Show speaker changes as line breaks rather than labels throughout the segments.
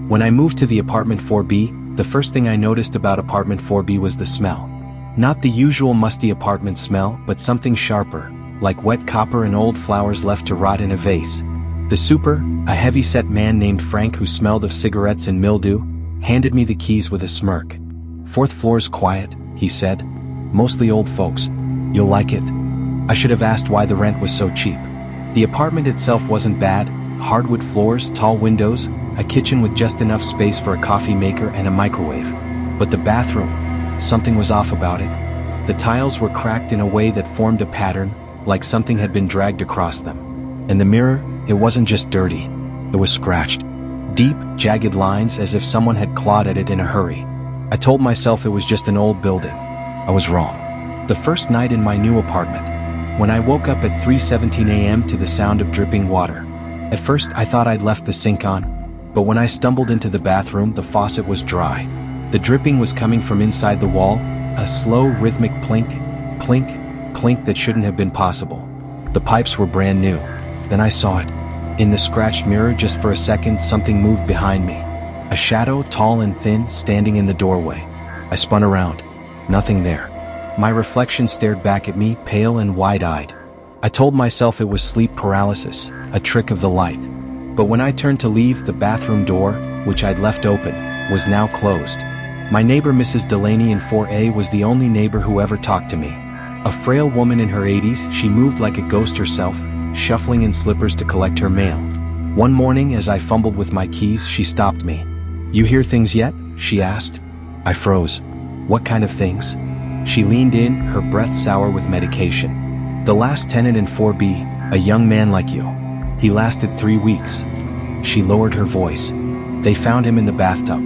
When I moved to the apartment 4B, the first thing I noticed about apartment 4B was the smell. Not the usual musty apartment smell, but something sharper, like wet copper and old flowers left to rot in a vase. The super, a heavy-set man named Frank who smelled of cigarettes and mildew, handed me the keys with a smirk. "Fourth floor's quiet," he said. "Mostly old folks. You'll like it." I should have asked why the rent was so cheap. The apartment itself wasn't bad: hardwood floors, tall windows, a kitchen with just enough space for a coffee maker and a microwave. But the bathroom, something was off about it. The tiles were cracked in a way that formed a pattern, like something had been dragged across them. And the mirror, it wasn't just dirty, it was scratched. Deep, jagged lines as if someone had clawed at it in a hurry. I told myself it was just an old building. I was wrong. The first night in my new apartment, when I woke up at 3:17 a.m. to the sound of dripping water. At first I thought I'd left the sink on, but when I stumbled into the bathroom, the faucet was dry. The dripping was coming from inside the wall, a slow rhythmic plink, plink, plink that shouldn't have been possible. The pipes were brand new. Then I saw it. In the scratched mirror, just for a second, something moved behind me. A shadow, tall and thin, standing in the doorway. I spun around. Nothing there. My reflection stared back at me, pale and wide-eyed. I told myself it was sleep paralysis, a trick of the light. But when I turned to leave, the bathroom door, which I'd left open, was now closed. My neighbor Mrs. Delaney in 4A was the only neighbor who ever talked to me. A frail woman in her 80s, she moved like a ghost herself, shuffling in slippers to collect her mail. One morning, as I fumbled with my keys, she stopped me. "You hear things yet?" she asked. I froze. "What kind of things?" She leaned in, her breath sour with medication. "The last tenant in 4B, a young man like you. He lasted 3 weeks." She lowered her voice. "They found him in the bathtub,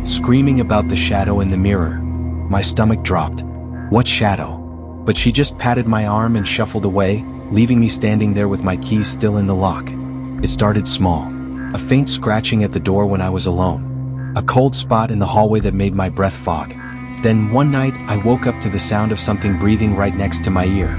screaming about the shadow in the mirror." My stomach dropped. What shadow? But she just patted my arm and shuffled away, leaving me standing there with my keys still in the lock. It started small. A faint scratching at the door when I was alone. A cold spot in the hallway that made my breath fog. Then one night, I woke up to the sound of something breathing right next to my ear.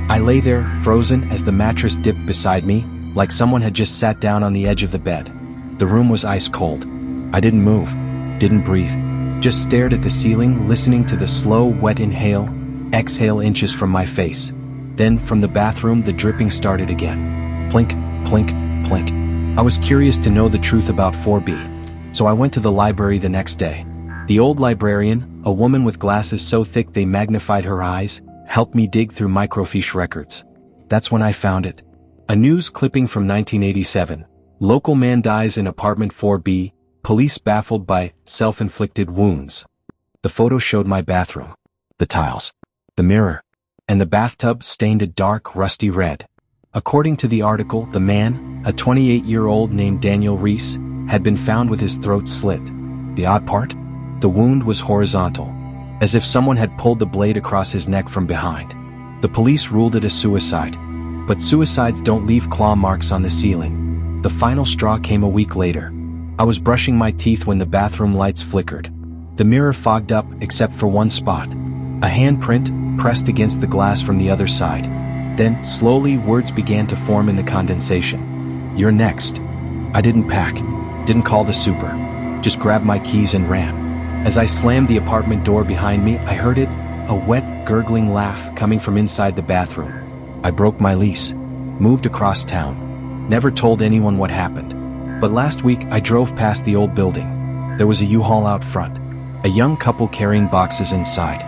I lay there, frozen, as the mattress dipped beside me, like someone had just sat down on the edge of the bed. The room was ice cold. I didn't move, didn't breathe, just stared at the ceiling, listening to the slow, wet inhale, exhale inches from my face. Then, from the bathroom, the dripping started again. Plink, plink, plink. I was curious to know the truth about 4B. So I went to the library the next day. The old librarian, a woman with glasses so thick they magnified her eyes, helped me dig through microfiche records. That's when I found it. A news clipping from 1987. Local man dies in apartment 4B, police baffled by self-inflicted wounds. The photo showed my bathroom. The tiles. The mirror. And the bathtub stained a dark, rusty red. According to the article, the man, a 28-year-old named Daniel Reese, had been found with his throat slit. The odd part? The wound was horizontal, as if someone had pulled the blade across his neck from behind. The police ruled it a suicide. But suicides don't leave claw marks on the ceiling. The final straw came a week later. I was brushing my teeth when the bathroom lights flickered. The mirror fogged up except for one spot. A handprint pressed against the glass from the other side. Then, slowly, words began to form in the condensation. "You're next." I didn't pack, didn't call the super, just grabbed my keys and ran. As I slammed the apartment door behind me, I heard it, a wet, gurgling laugh coming from inside the bathroom. I broke my lease, moved across town, never told anyone what happened. But last week, I drove past the old building. There was a U-Haul out front, a young couple carrying boxes inside,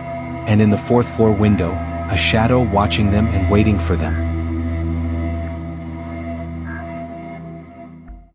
and in the 4th floor window, a shadow watching them and waiting for them.